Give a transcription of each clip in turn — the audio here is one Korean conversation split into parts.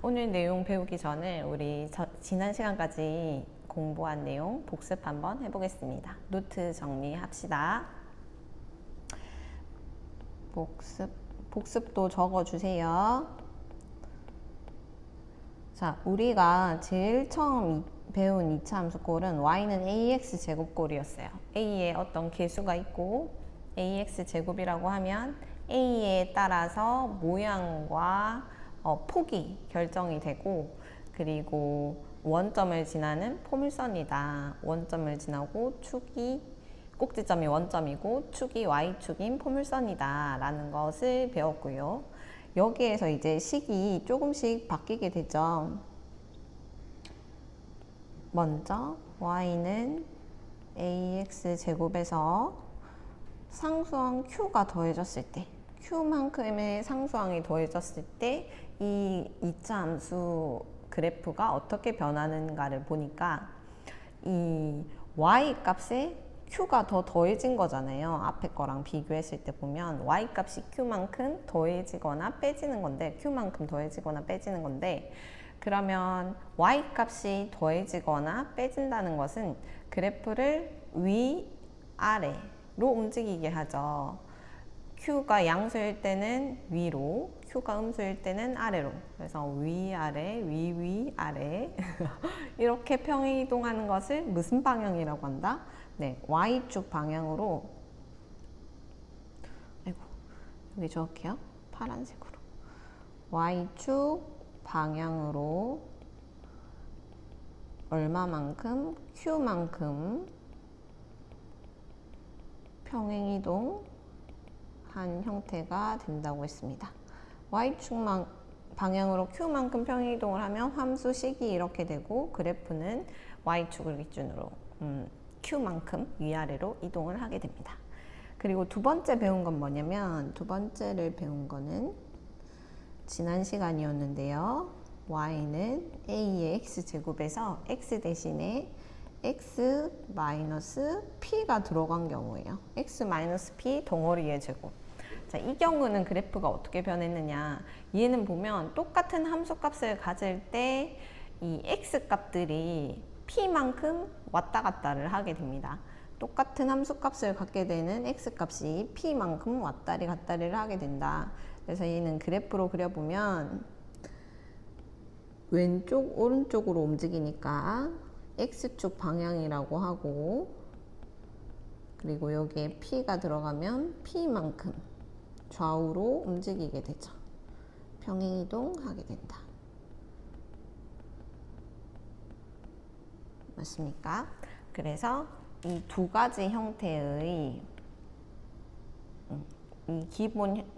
오늘 내용 배우기 전에 우리 지난 시간까지 공부한 내용 복습 한번 해보겠습니다. 노트 정리합시다. 복습도 적어주세요. 자, 우리가 제일 처음 배운 2차 함수꼴은 y는 ax 제곱꼴이었어요. a에 어떤 개수가 있고 ax 제곱이라고 하면 a에 따라서 모양과 폭이 결정이 되고, 그리고 원점을 지나는 포물선이다. 원점을 지나고 꼭지점이 원점이고 축이 y축인 포물선이다 라는 것을 배웠고요. 여기에서 이제 식이 조금씩 바뀌게 되죠. 먼저 y는 ax 제곱에서 상수항 q가 더해졌을 때, q만큼의 상수항이 더해졌을 때 이 2차 함수 그래프가 어떻게 변하는가를 보니까 이 y 값에 q가 더 더해진 거잖아요. 앞에 거랑 비교했을 때 보면 y 값이 q만큼 더해지거나 빼지는 건데, q만큼 더해지거나 빼지는 건데, 그러면 y 값이 더해지거나 빼진다는 것은 그래프를 위아래로 움직이게 하죠. q가 양수일 때는 위로, q가 음수일 때는 아래로. 그래서 위아래, 위아래 이렇게 평행이동하는 것을 무슨 방향이라고 한다? 네, y축 방향으로. 아이고, 여기 적을게요. 파란색으로. y축 방향으로 얼마만큼? q만큼 평행이동 한 형태가 된다고 했습니다. y축 방향으로 q만큼 평행이동을 하면 함수식이 이렇게 되고, 그래프는 y축을 기준으로 q만큼 위아래로 이동을 하게 됩니다. 그리고 두 번째 배운 건 뭐냐면, 두 번째를 배운 거는 지난 시간이었는데요. y는 a의 x제곱에서 x 대신에 x-p가 들어간 경우예요. x-p 덩어리의 제곱. 자, 이 경우는 그래프가 어떻게 변했느냐. 얘는 보면 똑같은 함수값을 가질 때 이 x값들이 p만큼 왔다 갔다를 하게 됩니다. 똑같은 함수값을 갖게 되는 x값이 p만큼 왔다리 갔다리를 하게 된다. 그래서 얘는 그래프로 그려보면 왼쪽 오른쪽으로 움직이니까 x축 방향이라고 하고, 그리고 여기에 p가 들어가면 p만큼 좌우로 움직이게 되죠. 평행이동하게 된다. 맞습니까? 그래서 이 두 가지 형태의 이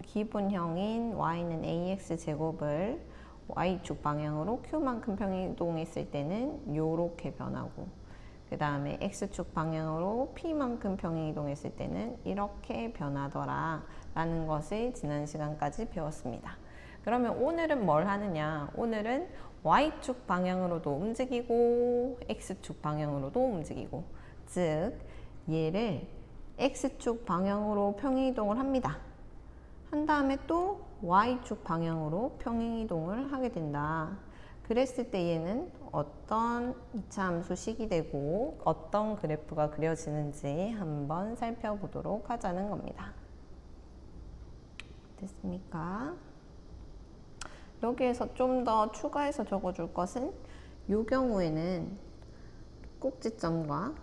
기본형인 y는 ax 제곱을 y축 방향으로 q만큼 평행이동했을 때는 이렇게 변하고, 그 다음에 x축 방향으로 p만큼 평행이동했을 때는 이렇게 변하더라 라는 것을 지난 시간까지 배웠습니다. 그러면 오늘은 뭘 하느냐? 오늘은 y축 방향으로도 움직이고 x축 방향으로도 움직이고, 즉 얘를 x축 방향으로 평행이동을 합니다. 한 다음에 또 y축 방향으로 평행이동을 하게 된다. 그랬을 때 얘는 어떤 2차 함수식이 되고 어떤 그래프가 그려지는지 한번 살펴보도록 하자는 겁니다. 됐습니까? 여기에서 좀 더 추가해서 적어줄 것은, 이 경우에는 꼭지점과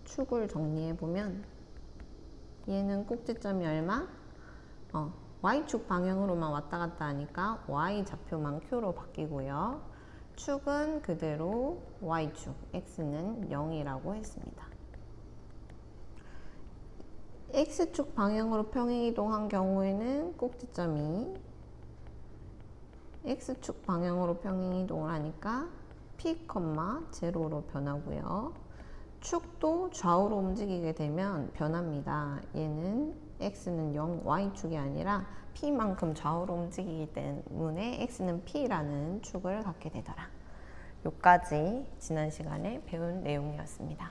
축을 정리해보면 얘는 꼭지점이 얼마? y축 방향으로만 왔다 갔다 하니까 y좌표만 q로 바뀌고요. 축은 그대로 y축, x는 0이라고 했습니다. x축 방향으로 평행이동한 경우에는 꼭지점이 x축 방향으로 평행이동을 하니까 p, 0로 변하고요. 축도 좌우로 움직이게 되면 변합니다. 얘는 x는 0, y축이 아니라 p만큼 좌우로 움직이기 때문에 x는 p라는 축을 갖게 되더라. 여기까지 지난 시간에 배운 내용이었습니다.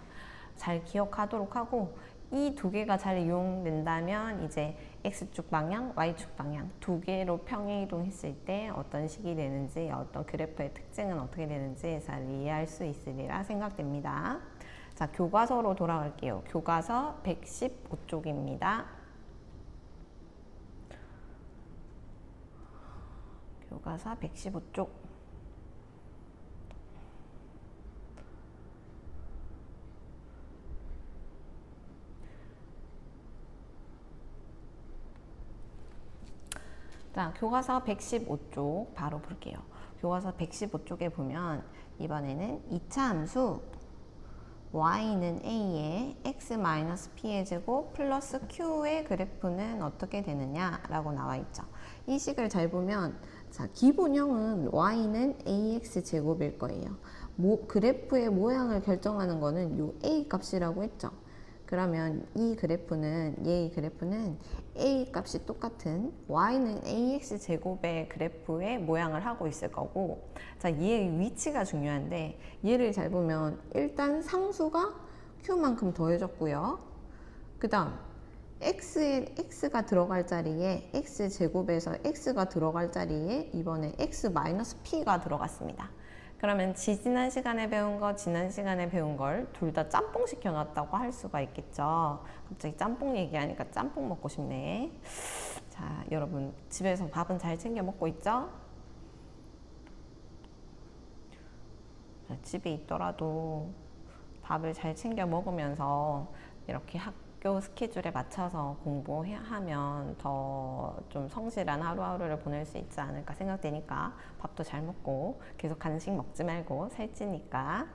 잘 기억하도록 하고, 이 두 개가 잘 이용된다면 이제 X축 방향, Y축 방향 두 개로 평행이동했을 때 어떤 식이 되는지, 어떤 그래프의 특징은 어떻게 되는지 잘 이해할 수 있으리라 생각됩니다. 자, 교과서로 돌아갈게요. 교과서 115쪽입니다. 교과서 115쪽. 자, 교과서 115쪽 바로 볼게요. 교과서 115쪽에 보면 이번에는 2차 함수 y는 a의 x-p의 제곱 플러스 q의 그래프는 어떻게 되느냐라고 나와 있죠. 이 식을 잘 보면 자, 기본형은 y는 ax 제곱일 거예요. 그래프의 모양을 결정하는 거는 요 a 값이라고 했죠. 그러면 이 그래프는 a 값이 똑같은 y는 ax 제곱의 그래프의 모양을 하고 있을 거고, 자, 얘의 위치가 중요한데 얘를 잘 보면 일단 상수가 q만큼 더해졌고요. 그 다음 x에 x가 들어갈 자리에 x 제곱에서 x가 들어갈 자리에 이번에 x-p가 들어갔습니다. 그러면 지난 시간에 배운 거, 지난 시간에 배운 걸 둘 다 짬뽕 시켜놨다고 할 수가 있겠죠. 갑자기 짬뽕 얘기하니까 짬뽕 먹고 싶네. 자, 여러분 집에서 밥은 잘 챙겨 먹고 있죠? 자, 집에 있더라도 밥을 잘 챙겨 먹으면서 이렇게 학교 스케줄에 맞춰서 공부하면 더 좀 성실한 하루하루를 보낼 수 있지 않을까 생각되니까 밥도 잘 먹고 계속 간식 먹지 말고 살찌니까.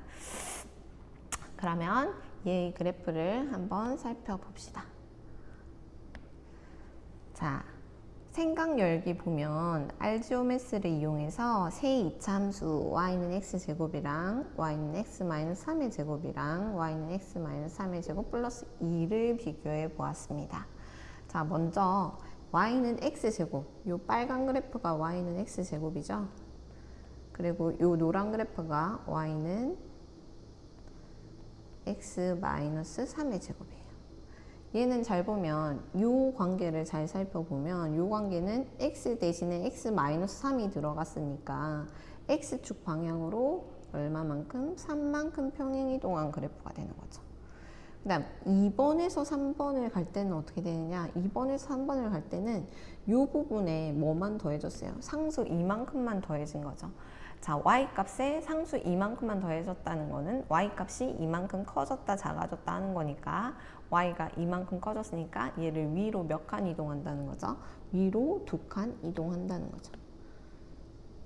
그러면 얘의 그래프를 한번 살펴봅시다. 자, 생각 열기 보면 알지오메스를 이용해서 세 2차 함수 y는 x제곱이랑 y는 x-3의 제곱이랑 y는 x-3의 제곱 플러스 2를 비교해 보았습니다. 자, 먼저 y는 x제곱, 요 빨간 그래프가 y는 x제곱이죠. 그리고 요 노란 그래프가 y는 x-3의 제곱이에요. 얘는 잘 보면 요 관계를 잘 살펴보면 요 관계는 x 대신에 x-3이 들어갔으니까 x축 방향으로 얼마만큼? 3만큼 평행이동한 그래프가 되는 거죠. 그 다음 2번에서 3번을 갈 때는 어떻게 되느냐, 2번에서 3번을 갈 때는 요 부분에 뭐만 더해졌어요? 상수 이만큼만 더해진 거죠. 자, y값에 상수 이만큼만 더해졌다는 거는 y값이 이만큼 커졌다 작아졌다 하는 거니까 y가 이만큼 커졌으니까 얘를 위로 몇 칸 이동한다는 거죠. 위로 2칸 이동한다는 거죠.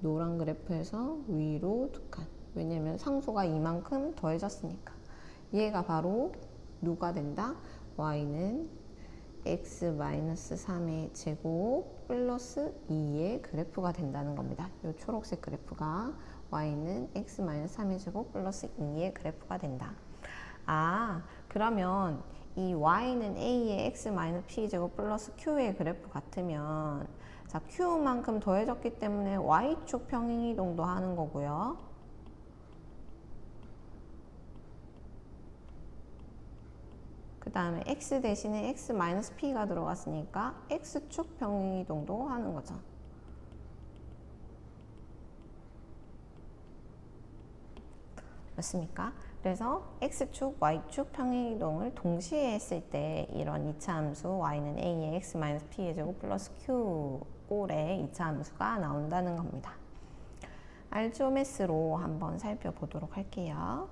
노란 그래프에서 위로 2칸. 왜냐면 상수가 이만큼 더해졌으니까. 얘가 바로 누가 된다? y는 x-3의 제곱 플러스 2의 그래프가 된다는 겁니다. 이 초록색 그래프가 y는 x-3의 제곱 플러스 2의 그래프가 된다. 아, 그러면 이 y는 a의 x-p 제곱 플러스 q의 그래프 같으면 자, q만큼 더해졌기 때문에 y축 평행이동도 하는 거고요. 그 다음에 x 대신에 x-p가 들어갔으니까 x축 평행이동도 하는 거죠. 맞습니까? 그래서 x축, y축 평행이동을 동시에 했을 때 이런 2차 함수 y는 a의 x-p의 제곱 플러스 q 꼴의 2차 함수가 나온다는 겁니다. 알지오메스로 한번 살펴보도록 할게요.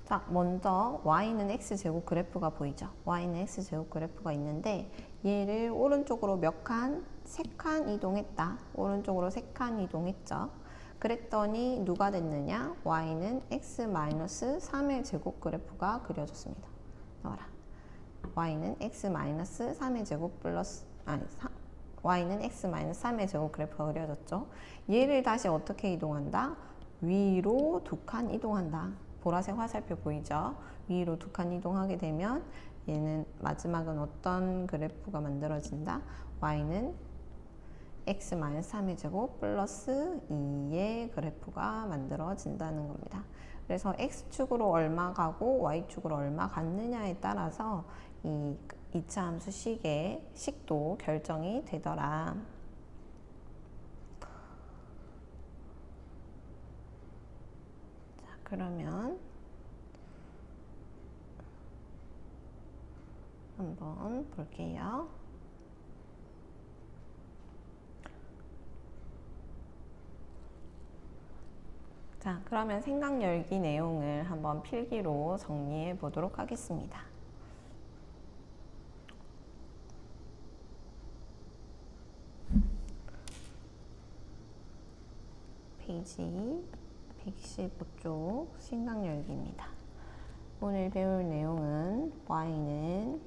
자, 먼저 y는 x제곱 그래프가 보이죠? y는 x제곱 그래프가 있는데 얘를 오른쪽으로 몇 칸? 3칸 이동했다. 오른쪽으로 3칸 이동했죠. 그랬더니 누가 됐느냐? y는 x-3의 제곱 그래프가 그려졌습니다. 나와라. y는 x-3의 제곱 플러스 y는 x-3의 제곱 그래프가 그려졌죠. 얘를 다시 어떻게 이동한다? 위로 2칸 이동한다. 보라색 화살표 보이죠? 위로 2칸 이동하게 되면 얘는 마지막은 어떤 그래프가 만들어진다? y는 x-3의 제곱 플러스 2의 그래프가 만들어진다는 겁니다. 그래서 x축으로 얼마 가고 y축으로 얼마 갔느냐에 따라서 이 2차 함수 식의 식도 결정이 되더라. 자, 그러면 한번 볼게요. 자, 그러면 생각 열기 내용을 한번 필기로 정리해 보도록 하겠습니다. 페이지 115쪽 생각 열기입니다. 오늘 배울 내용은 y는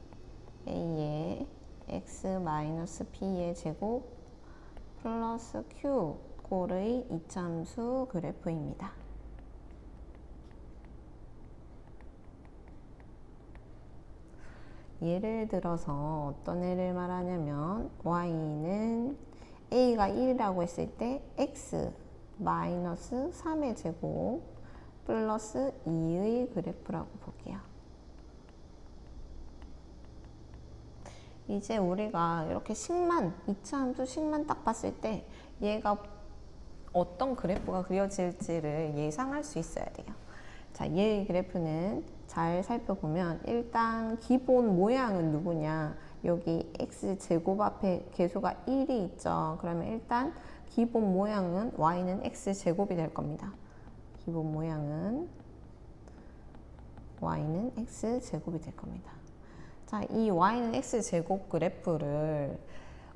a의 x-p의 제곱 플러스 q 꼴의 이차함수 그래프입니다. 예를 들어서 어떤 애를 말하냐면 y는 a가 1이라고 했을 때 x 마이너스 3의 제곱 플러스 2의 그래프라고 볼게요. 이제 우리가 이렇게 식만, 2차 함수 식만 딱 봤을 때 얘가 어떤 그래프가 그려질지를 예상할 수 있어야 돼요. 자, 얘의 그래프는 잘 살펴보면 일단 기본 모양은 누구냐? 여기 x제곱 앞에 계수가 1이 있죠. 그러면 일단 기본 모양은 y는 x제곱이 될 겁니다. 기본 모양은 y는 x제곱이 될 겁니다. 자, 이 y는 x제곱 그래프를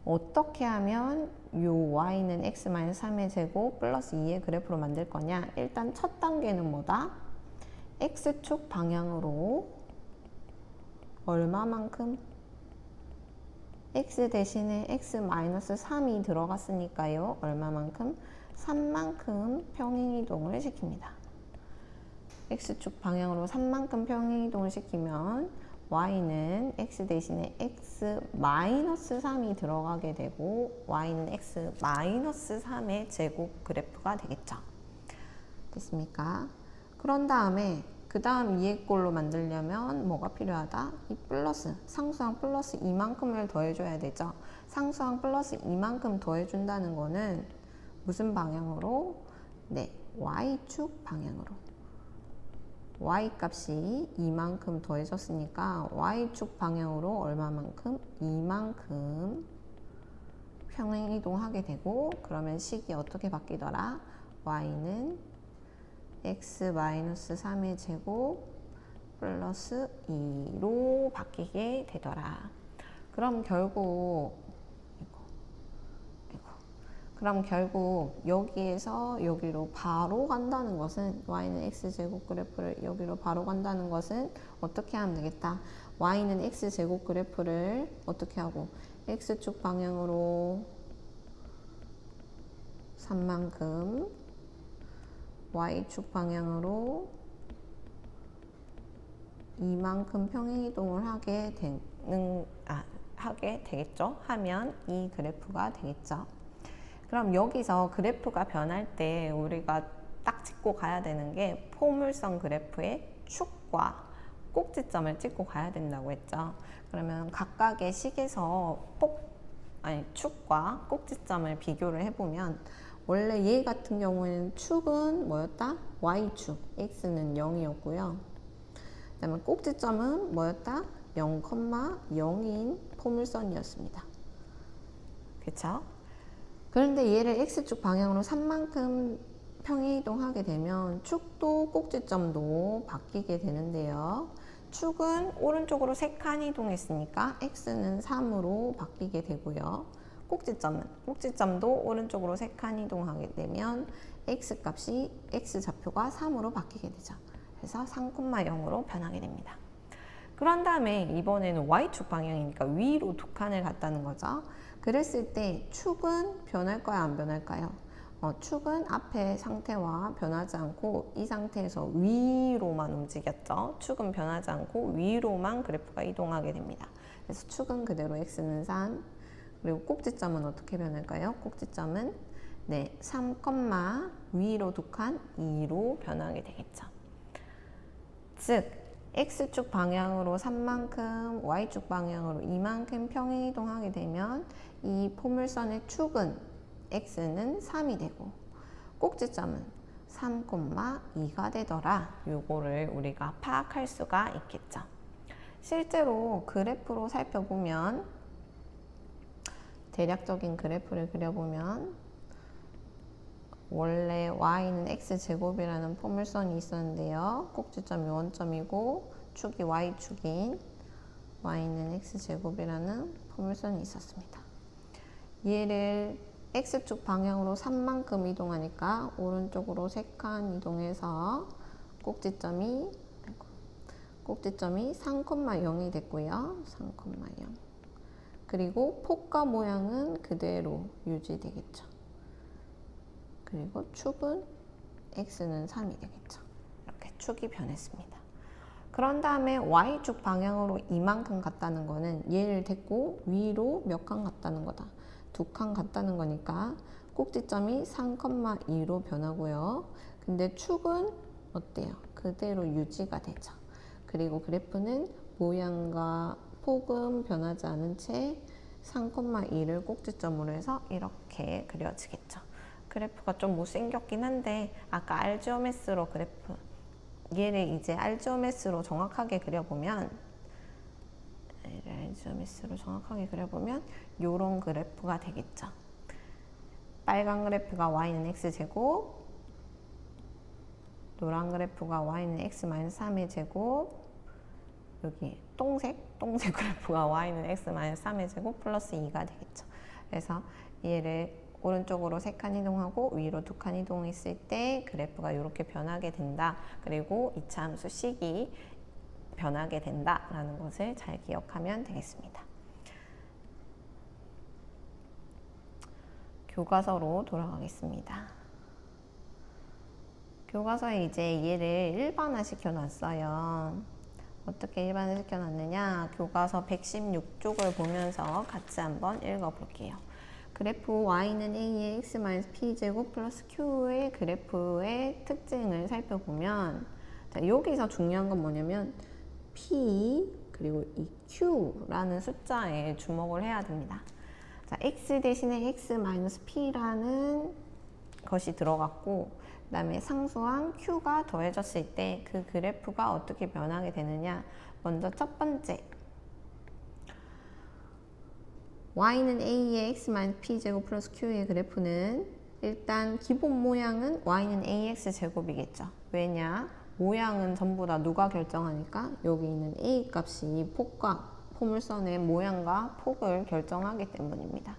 어떻게 하면 요 y는 x-3의 제곱 플러스 2의 그래프로 만들 거냐? 일단 첫 단계는 뭐다? x축 방향으로 얼마만큼? x 대신에 x-3이 들어갔으니까요. 얼마만큼? 3만큼 평행이동을 시킵니다. x축 방향으로 3만큼 평행이동을 시키면 y는 x 대신에 x-3이 들어가게 되고 y는 x-3의 제곱 그래프가 되겠죠. 됐습니까? 그런 다음에 그 다음 위의 꼴로 만들려면 뭐가 필요하다? 이 플러스, 상수항 플러스 이만큼을 더해줘야 되죠. 상수항 플러스 이만큼 더해준다는 거는 무슨 방향으로? 네, y축 방향으로. y 값이 이만큼 더해졌으니까 y축 방향으로 얼마만큼? 이만큼 평행이동하게 되고 그러면 식이 어떻게 바뀌더라? y는 x-3의 제곱 플러스 2로 바뀌게 되더라. 그럼 결국 여기에서 여기로 바로 간다는 것은 y는 x제곱 그래프를 여기로 바로 간다는 것은 어떻게 하면 되겠다. y는 x제곱 그래프를 어떻게 하고 x축 방향으로 3만큼 y축 방향으로 이만큼 평행이동을 하게 되겠죠. 하면 이 그래프가 되겠죠. 그럼 여기서 그래프가 변할 때 우리가 딱 짚고 가야 되는 게 포물선 그래프의 축과 꼭지점을 찍고 가야 된다고 했죠. 그러면 각각의 식에서 축과 꼭지점을 비교를 해보면 원래 얘 같은 경우에는 축은 뭐였다? y축, x는 0이었고요. 그 다음에 꼭지점은 뭐였다? 0,0인 포물선이었습니다. 그쵸? 그런데 얘를 x축 방향으로 3만큼 평행이동하게 되면 축도 꼭지점도 바뀌게 되는데요. 축은 오른쪽으로 3칸 이동했으니까 x는 3으로 바뀌게 되고요. 꼭지점도 오른쪽으로 3칸 이동하게 되면 x값이 x좌표가 3으로 바뀌게 되죠. 그래서 3,0으로 변하게 됩니다. 그런 다음에 이번에는 y축 방향이니까 위로 2칸을 갔다는 거죠. 그랬을 때 축은 변할까요? 안 변할까요? 축은 앞에 상태와 변하지 않고 이 상태에서 위로만 움직였죠. 축은 변하지 않고 위로만 그래프가 이동하게 됩니다. 그래서 축은 그대로 x는 3, 그리고 꼭지점은 어떻게 변할까요? 꼭지점은 네, 3, 위로 2칸, 2로 변하게 되겠죠. 즉, X축 방향으로 3만큼, Y축 방향으로 2만큼 평행이동하게 되면 이 포물선의 축은 X는 3이 되고 꼭지점은 3,2가 되더라. 요거를 우리가 파악할 수가 있겠죠. 실제로 그래프로 살펴보면 대략적인 그래프를 그려보면 원래 y는 x제곱이라는 포물선이 있었는데요. 꼭지점이 원점이고 축이 y축인 y는 x제곱이라는 포물선이 있었습니다. 얘를 x축 방향으로 3만큼 이동하니까 오른쪽으로 3칸 이동해서 꼭지점이 3,0이 됐고요. 3,0. 그리고 폭과 모양은 그대로 유지되겠죠. 그리고 축은 x는 3이 되겠죠. 이렇게 축이 변했습니다. 그런 다음에 y축 방향으로 이만큼 갔다는 거는 얘를 데리고 위로 몇 칸 갔다는 거다. 2칸 갔다는 거니까 꼭지점이 3,2로 변하고요. 근데 축은 어때요? 그대로 유지가 되죠. 그리고 그래프는 모양과 폭은 변하지 않은 채 3,2를 꼭지점으로 해서 이렇게 그려지겠죠. 그래프가 좀 못생겼긴 한데 아까 알지오메스로 그래프 얘를 이제 알지오메스로 정확하게 그려보면 요런 그래프가 되겠죠. 빨간 그래프가 y는 x제곱, 노란 그래프가 y는 x-3의 제곱, 여기 똥색 그래프가 y는 x-3의 제곱 플러스 2가 되겠죠. 그래서 얘를 오른쪽으로 3칸 이동하고 위로 2칸 이동했을 때 그래프가 이렇게 변하게 된다. 그리고 이차함수 식이 변하게 된다라는 것을 잘 기억하면 되겠습니다. 교과서로 돌아가겠습니다. 교과서에 이제 얘를 일반화 시켜놨어요. 어떻게 일반화 시켜놨느냐? 교과서 116쪽을 보면서 같이 한번 읽어볼게요. 그래프 y는 a의 x-p제곱 플러스 q의 그래프의 특징을 살펴보면 자, 여기서 중요한 건 뭐냐면 p 그리고 이 q라는 숫자에 주목을 해야 됩니다. 자, x 대신에 x-p라는 것이 들어갔고 그 다음에 상수항 q가 더해졌을 때 그 그래프가 어떻게 변하게 되느냐. 먼저 첫 번째 y는 a의 x-p제곱 플러스 q의 그래프는 일단 기본 모양은 y는 ax제곱이겠죠. 왜냐? 모양은 전부 다 누가 결정하니까 여기 있는 a 값이 폭과 포물선의 모양과 폭을 결정하기 때문입니다.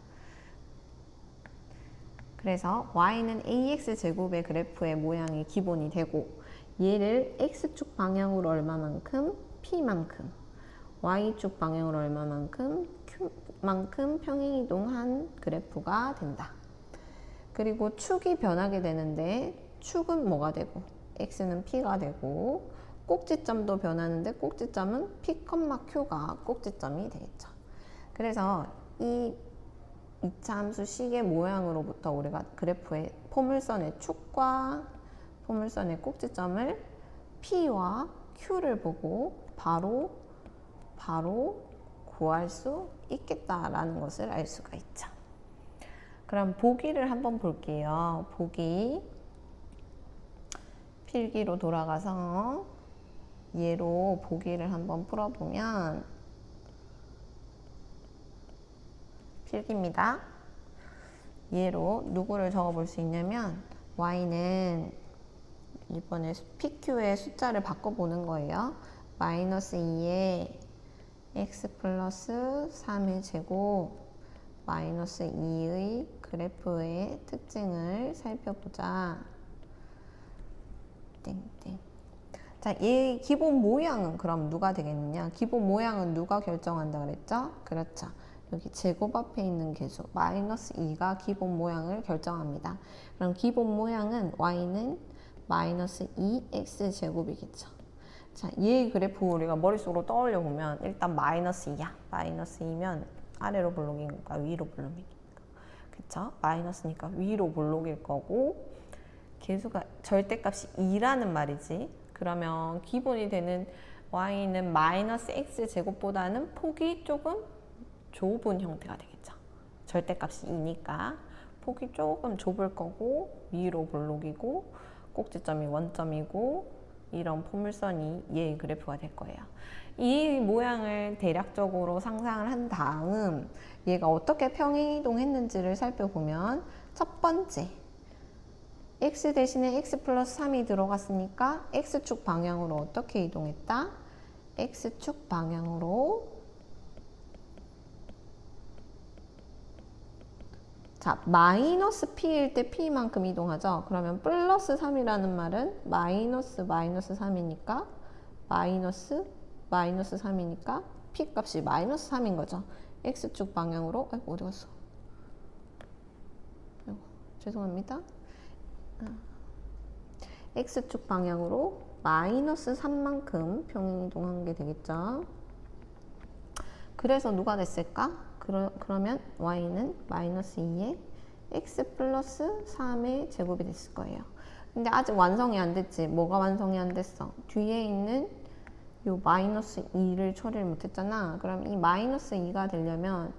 그래서 y는 ax제곱의 그래프의 모양이 기본이 되고 얘를 x축 방향으로 얼마만큼? p만큼 y축 방향으로 얼마만큼? q만큼 평행이동한 그래프가 된다. 그리고 축이 변하게 되는데 축은 뭐가 되고 x는 p가 되고 꼭지점도 변하는데 꼭지점은 p, q가 꼭지점이 되겠죠. 그래서 이 이차함수 식의 모양으로부터 우리가 그래프의 포물선의 축과 포물선의 꼭지점을 p와 q를 보고 바로 구할 수 있겠다라는 것을 알 수가 있죠. 그럼 보기를 한번 볼게요. 보기 필기로 돌아가서 얘로 보기를 한번 풀어보면 필기입니다. 얘로 누구를 적어볼 수 있냐면 y는 이번에 pq의 숫자를 바꿔보는 거예요. 마이너스 2에 x 플러스 3의 제곱 마이너스 2의 그래프의 특징을 살펴보자. 땡땡. 자, 이 기본 모양은 그럼 누가 되겠느냐? 기본 모양은 누가 결정한다 그랬죠? 그렇죠. 여기 제곱 앞에 있는 개수 마이너스 2가 기본 모양을 결정합니다. 그럼 기본 모양은 y는 마이너스 2x 제곱이겠죠. 자, 얘 그래프 우리가 머릿속으로 떠올려 보면 일단 마이너스 2야. 마이너스 2면 아래로 볼록이니까 위로 볼록이니까. 그쵸? 마이너스니까 위로 볼록일 거고, 계수가 절대값이 2라는 말이지. 그러면 기본이 되는 y는 마이너스 x 제곱보다는 폭이 조금 좁은 형태가 되겠죠. 절대값이 2니까 폭이 조금 좁을 거고, 위로 볼록이고, 꼭지점이 원점이고, 이런 포물선이 얘의 그래프가 될 거예요. 이 모양을 대략적으로 상상을 한 다음 얘가 어떻게 평행이동했는지를 살펴보면, 첫 번째 x 대신에 x 플러스 3이 들어갔으니까 x축 방향으로 어떻게 이동했다? x축 방향으로, 자, 마이너스 p일 때 p만큼 이동하죠. 그러면 플러스 3이라는 말은 마이너스 3이니까 마이너스 3이니까 p 값이 마이너스 3인 거죠. x축 방향으로, 아이고 어디 갔어? 아이고, 죄송합니다. x축 방향으로 마이너스 3만큼 평행이동한 게 되겠죠. 그래서 누가 됐을까? 그러면 y는 마이너스 2에 x 플러스 3의 제곱이 됐을 거예요. 근데 아직 완성이 안 됐지. 뭐가 완성이 안 됐어? 뒤에 있는 요 마이너스 2를 처리를 못했잖아. 그럼 이 마이너스 2가 되려면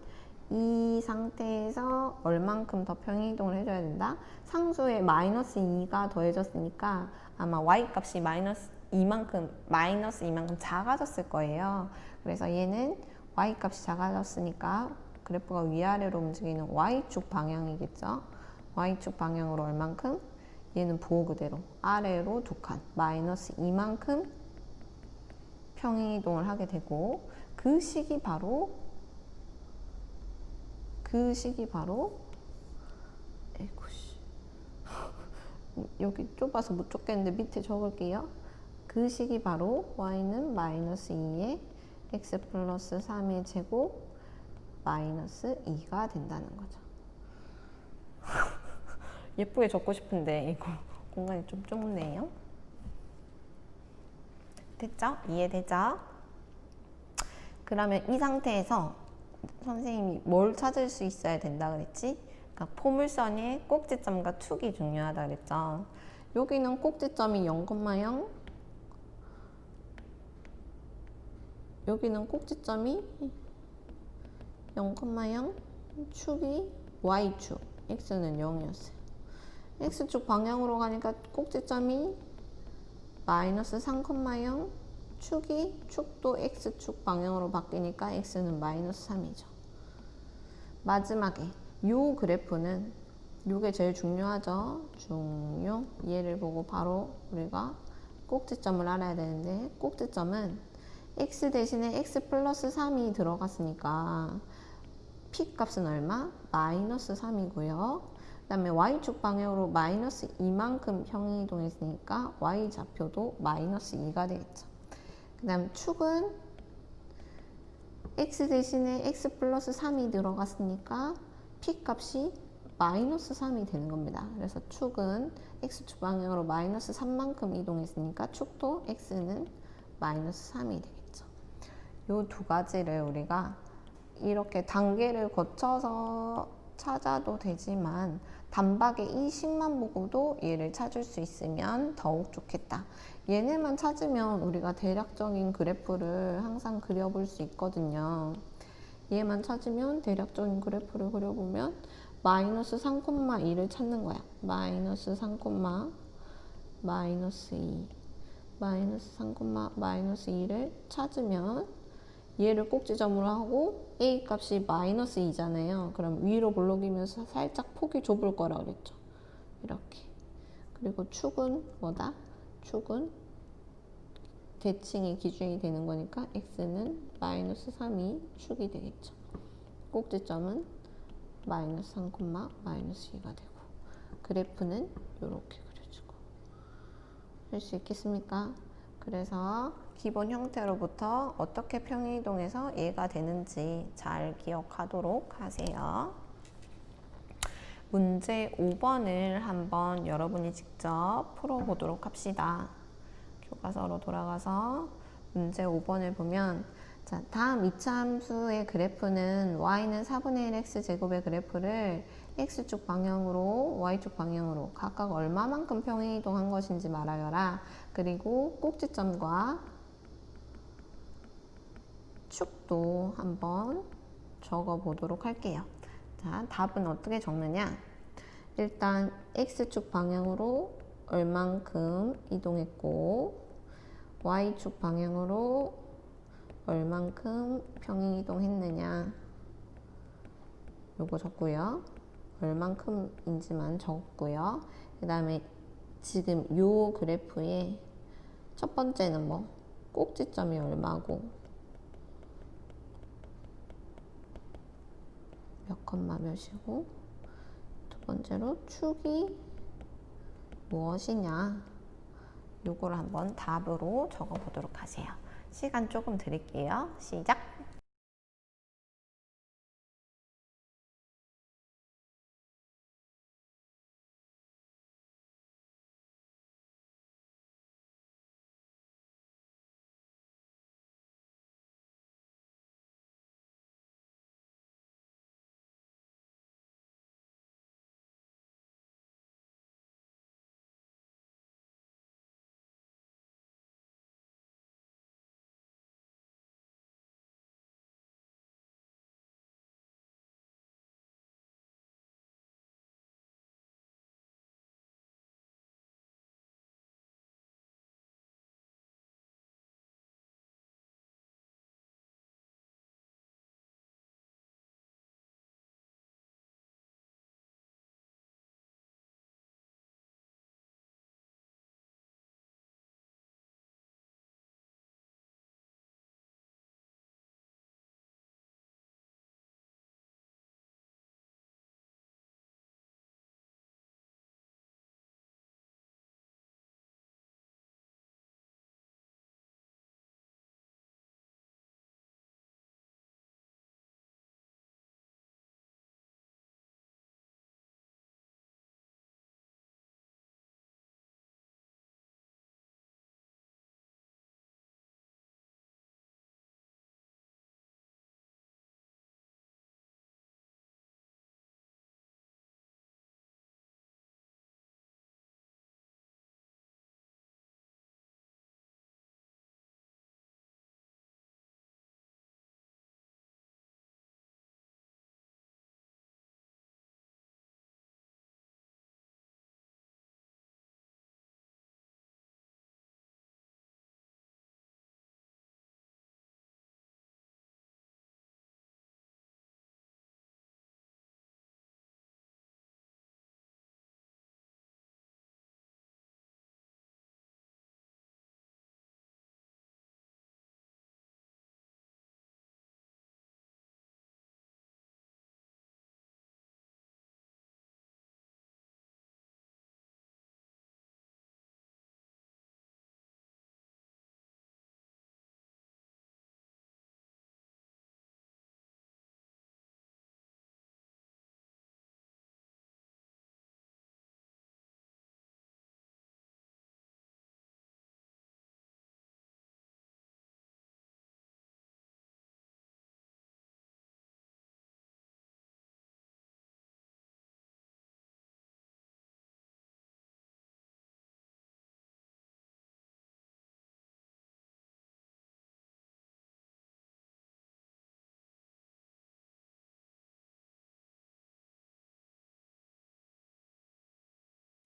이 상태에서 얼만큼 더 평행이동을 해줘야 된다? 상수에 마이너스 2가 더해졌으니까 아마 y 값이 마이너스 2만큼 작아졌을 거예요. 그래서 얘는 y 값이 작아졌으니까 그래프가 위아래로 움직이는 y축 방향이겠죠. y축 방향으로 얼만큼? 얘는 부호 그대로 아래로 두 칸 마이너스 2만큼 평행이동을 하게 되고, 그 식이 바로 에이구씨 여기 좁아서 못 적겠는데 밑에 적을게요. 그 식이 바로 y는 마이너스 2에 x 플러스 3의 제곱 마이너스 2가 된다는 거죠. 예쁘게 적고 싶은데 이거 공간이 좀 좁네요. 됐죠? 이해되죠? 그러면 이 상태에서 선생님이 뭘 찾을 수 있어야 된다 그랬지? 그러니까 포물선의 꼭지점과 축이 중요하다 그랬죠. 여기는 꼭지점이 0,0, 여기는 꼭지점이 0,0, 축이 y축, x는 0이었어요. x축 방향으로 가니까 꼭지점이 마이너스 3,0, 축도 x축 방향으로 바뀌니까 x는 마이너스 3이죠. 마지막에 요 그래프는 요게 제일 중요하죠. 중요. 얘를 보고 바로 우리가 꼭지점을 알아야 되는데, 꼭지점은 x 대신에 x 플러스 3이 들어갔으니까 p 값은 얼마? 마이너스 3이고요. 그 다음에 y축 방향으로 마이너스 2만큼 평행이동했으니까 y 좌표도 마이너스 2가 되겠죠. 그 다음 축은 x 대신에 x 플러스 3이 들어갔으니까 p 값이 마이너스 3이 되는 겁니다. 그래서 축은 x축 방향으로 마이너스 3만큼 이동했으니까 축도 x는 마이너스 3이 되겠죠. 요 두 가지를 우리가 이렇게 단계를 거쳐서 찾아도 되지만 단박에 이 식만 보고도 얘를 찾을 수 있으면 더욱 좋겠다. 얘네만 찾으면 우리가 대략적인 그래프를 항상 그려볼 수 있거든요. 얘만 찾으면 대략적인 그래프를 그려보면 마이너스 3,2를 찾는 거야. 마이너스 3, 마이너스 2 마이너스 3, 마이너스 2를 찾으면 얘를 꼭지점으로 하고 a 값이 마이너스 2잖아요. 그럼 위로 볼록이면서 살짝 폭이 좁을 거라 그랬죠. 이렇게. 그리고 축은 뭐다? 축은 대칭이 기준이 되는 거니까 x는 마이너스 3이 축이 되겠죠. 꼭지점은 마이너스 3, 마이너스 2가 되고, 그래프는 이렇게 그려지고. 할 수 있겠습니까? 그래서 기본 형태로부터 어떻게 평행이동해서 얘가 되는지 잘 기억하도록 하세요. 문제 5번을 한번 여러분이 직접 풀어보도록 합시다. 교과서로 돌아가서 문제 5번을 보면 자, 다음 이차함수의 그래프는 y는 4분의 1 x제곱의 그래프를 x축 방향으로 y축 방향으로 각각 얼마만큼 평행이동한 것인지 말하여라. 그리고 꼭지점과 축도 한번 적어 보도록 할게요. 자, 답은 어떻게 적느냐? 일단 x축 방향으로 얼만큼 이동했고 y축 방향으로 얼만큼 평행 이동했느냐 요거 적고요. 얼만큼인지만 적고요. 그 다음에 지금 요 그래프의 첫 번째는 뭐 꼭지점이 얼마고 몇 컴마 몇이고 두 번째로 축이 무엇이냐 요거를 한번 답으로 적어 보도록 하세요. 시간 조금 드릴게요. 시작!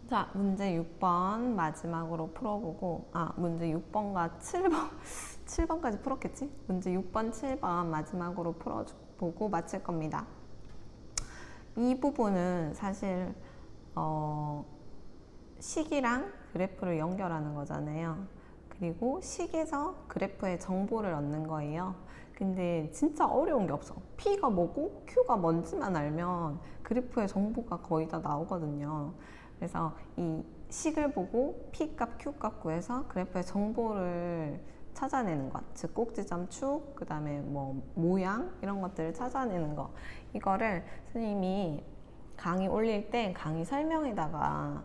자, 문제 6번 마지막으로 풀어보고, 문제 6번과 7번, 7번까지 풀었겠지? 문제 6번, 7번 마지막으로 풀어보고 마칠 겁니다. 이 부분은 사실, 식이랑 그래프를 연결하는 거잖아요. 그리고 식에서 그래프의 정보를 얻는 거예요. 근데 진짜 어려운 게 없어. P가 뭐고 Q가 뭔지만 알면 그래프의 정보가 거의 다 나오거든요. 그래서 이 식을 보고 P값, Q값 구해서 그래프의 정보를 찾아내는 것, 즉 꼭지점 축, 그 다음에 뭐 모양 이런 것들을 찾아내는 거, 이거를 선생님이 강의 올릴 때 강의 설명에다가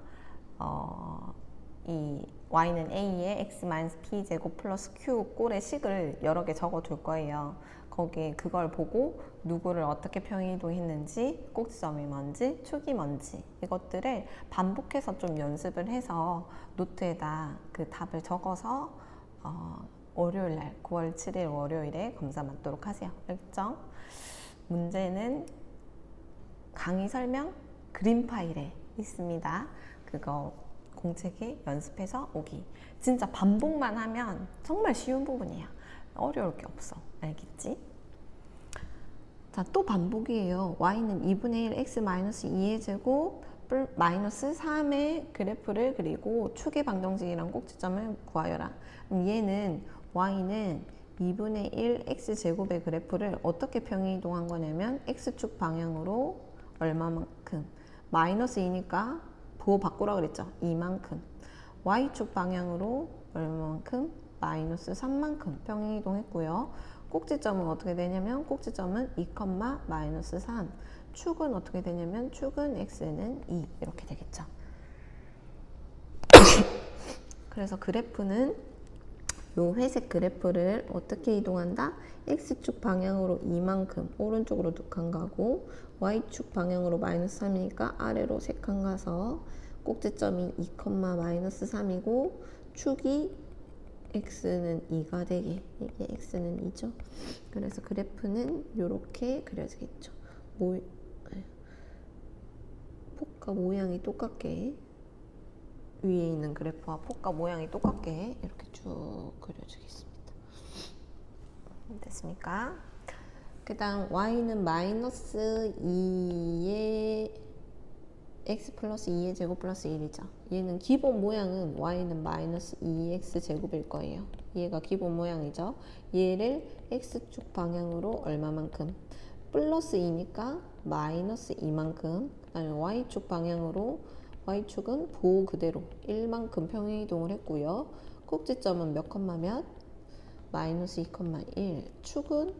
이 y는 a에 x-p 제곱 플러스 q 꼴의 식을 여러 개 적어 둘 거예요. 거기에 그걸 보고 누구를 어떻게 평행이동했는지, 꼭지점이 뭔지, 축이 뭔지 이것들을 반복해서 좀 연습을 해서 노트에다 그 답을 적어서 월요일날 9월 7일 월요일에 검사 받도록 하세요. 알겠죠? 문제는 강의 설명 그림 파일에 있습니다. 그거 공책에 연습해서 오기. 진짜 반복만 하면 정말 쉬운 부분이야. 어려울 게 없어. 알겠지? 자, 또 반복이에요. y는 2분의 1 x 마이너스 2의 제곱 마이너스 3의 그래프를 그리고 축의 방정식이랑 꼭지점을 구하여라. 얘는 y는 2분의 1 x 제곱의 그래프를 어떻게 평행이동한 거냐면 x축 방향으로 얼마만큼 마이너스 2니까 부호 바꾸라 그랬죠. 이만큼. y축 방향으로 얼마만큼 마이너스 3만큼 평행이동했고요. 꼭지점은 어떻게 되냐면 꼭지점은 2, 마이너스 3. 축은 어떻게 되냐면 축은 x는 2 이렇게 되겠죠. 그래서 그래프는 요 회색 그래프를 어떻게 이동한다? x축 방향으로 이만큼 오른쪽으로 2칸 가고 y축 방향으로 마이너스 3이니까 아래로 3칸 가서 꼭지점이 2, 마이너스 3이고 축이 x는 2가 되게, 이게 x는 2죠. 그래서 그래프는 이렇게 그려지겠죠. 폭과 모양이 똑같게 위에 있는 그래프와 폭과 모양이 똑같게 이렇게 쭉 그려주겠습니다. 됐습니까? 그 다음 y는 마이너스 2의 x 플러스 2의 제곱 플러스 1이죠. 얘는 기본 모양은 y는 마이너스 2x 제곱일 거예요. 얘가 기본 모양이죠. 얘를 x축 방향으로 얼마만큼? 플러스 2니까 마이너스 2만큼. 그 다음에 y축 방향으로 y축은 부호 그대로 1만큼 평행이동을 했고요. 꼭지점은 몇 컴마 몇? 마이너스 2,1. 축은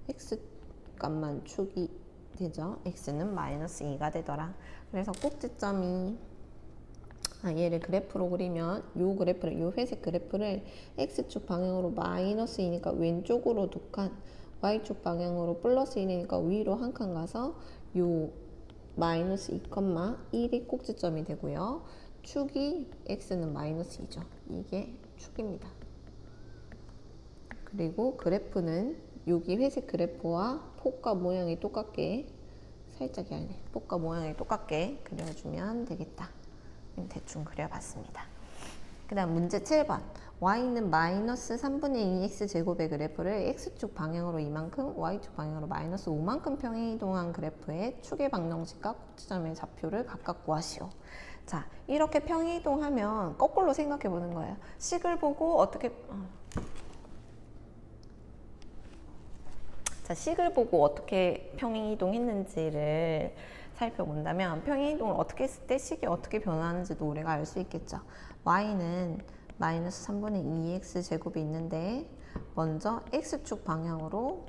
x값만 축이 되죠. x는 마이너스 2가 되더라. 그래서 꼭지점이 얘를 그래프로 그리면 요 그래프를, 요 회색 그래프를 x축 방향으로 마이너스 2니까 왼쪽으로 2칸, y축 방향으로 플러스 1이니까 위로 한 칸 가서 요 마이너스 2,1이 꼭지점이 되고요. 축이 x는 마이너스 2죠. 이게 축입니다. 그리고 그래프는 여기 회색 그래프와 폭과 모양이 똑같게 살짝 얇네. 폭과 모양이 똑같게 그려주면 되겠다. 대충 그려봤습니다. 그 다음 문제 7번. y는 마이너스 3분의 2x 제곱의 그래프를 x축 방향으로 이만큼, y축 방향으로 마이너스 5만큼 평행이동한 그래프의 축의 방정식과 꼭지점의 좌표를 각각 구하시오. 자, 이렇게 평행이동하면 거꾸로 생각해 보는 거예요. 식을 보고 어떻게 식을 보고 어떻게 평행이동했는지를 살펴본다면 평행이동을 어떻게 했을 때 식이 어떻게 변하는지도 우리가 알 수 있겠죠. y는 마이너스 3분의 2x 제곱이 있는데 먼저 x축 방향으로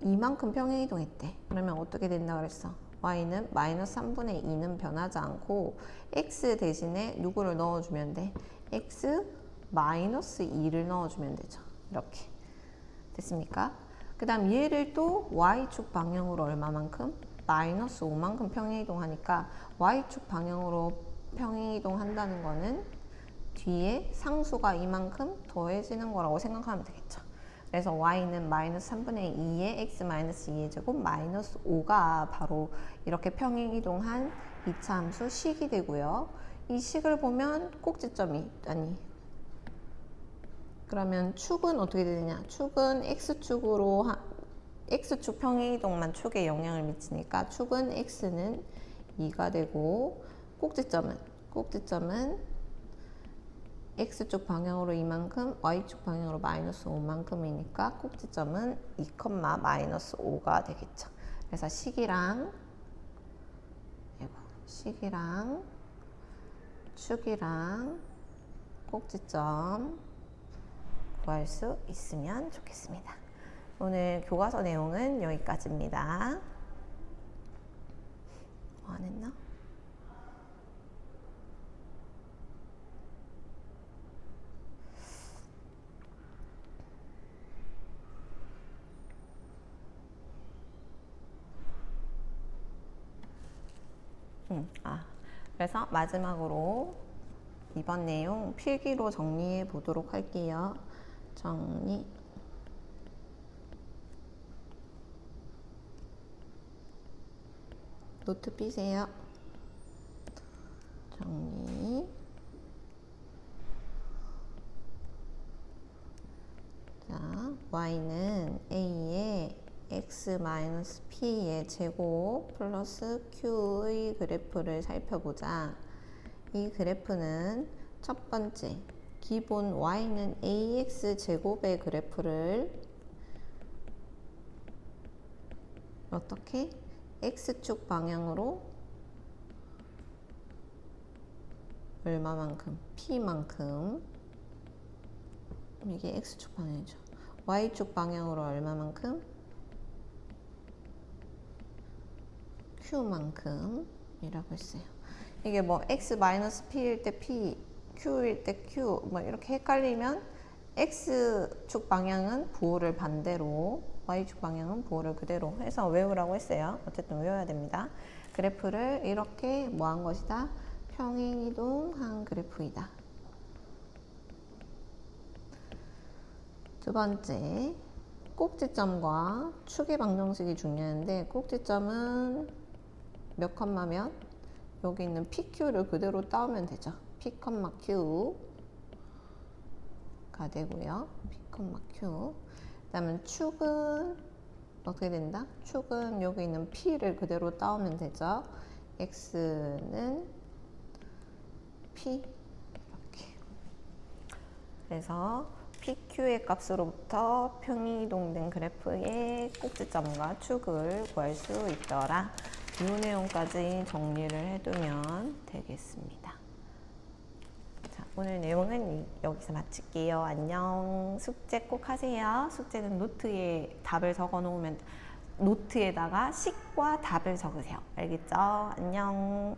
이만큼 평행이동했대. 그러면 어떻게 된다 그랬어? y는 마이너스 3분의 2는 변하지 않고 x 대신에 누구를 넣어주면 돼? x 마이너스 2를 넣어주면 되죠. 이렇게. 됐습니까? 그 다음 얘를 또 y축 방향으로 얼마만큼? 마이너스 5만큼 평행이동하니까 y축 방향으로 평행이동한다는 거는 뒤에 상수가 이만큼 더해지는 거라고 생각하면 되겠죠. 그래서 y는 마이너스 3분의 2의 x 마이너스 2의 제곱 마이너스 5가 바로 이렇게 평행이동한 2차 함수 식이 되고요. 이 식을 보면 꼭지점이 그러면 축은 어떻게 되느냐? 축은 x축 평행이동만 축에 영향을 미치니까 축은 x는 2가 되고 꼭지점은 x축 방향으로 이만큼, y축 방향으로 마이너스 5만큼이니까 꼭지점은 2, 마이너스 5가 되겠죠. 그래서 식이랑 축이랑 꼭지점 구할 수 있으면 좋겠습니다. 오늘 교과서 내용은 여기까지입니다. 뭐 안 했나? 그래서 마지막으로 이번 내용 필기로 정리해 보도록 할게요. 정리. 노트 삐세요. 정리. 자, y는 a의 x-p의 제곱 플러스 q의 그래프를 살펴보자. 이 그래프는 첫 번째, 기본 y는 ax 제곱의 그래프를 어떻게? x축 방향으로 얼마만큼? p만큼. 이게 x축 방향이죠. y축 방향으로 얼마만큼? q만큼 이라고 했어요. 이게 뭐 x-p일 때 p, q일 때 q 뭐 이렇게 헷갈리면 x축 방향은 부호를 반대로, y축 방향은 부호를 그대로 해서 외우라고 했어요. 어쨌든 외워야 됩니다. 그래프를 이렇게 뭐 한 것이다? 평행이동한 그래프이다. 두 번째, 꼭지점과 축의 방정식이 중요한데, 꼭지점은 몇 컴마면? 여기 있는 PQ를 그대로 따오면 되죠. P, Q가 되고요. P, Q. 그 다음에 축은 어떻게 된다? 축은 여기 있는 P를 그대로 따오면 되죠. X는 P. 이렇게. 그래서 PQ의 값으로부터 평행이동된 그래프의 꼭지점과 축을 구할 수 있더라. 이 내용까지 정리를 해두면 되겠습니다. 자, 오늘 내용은 여기서 마칠게요. 안녕. 숙제 꼭 하세요. 숙제는 노트에 답을 적어 놓으면, 노트에다가 식과 답을 적으세요. 알겠죠? 안녕.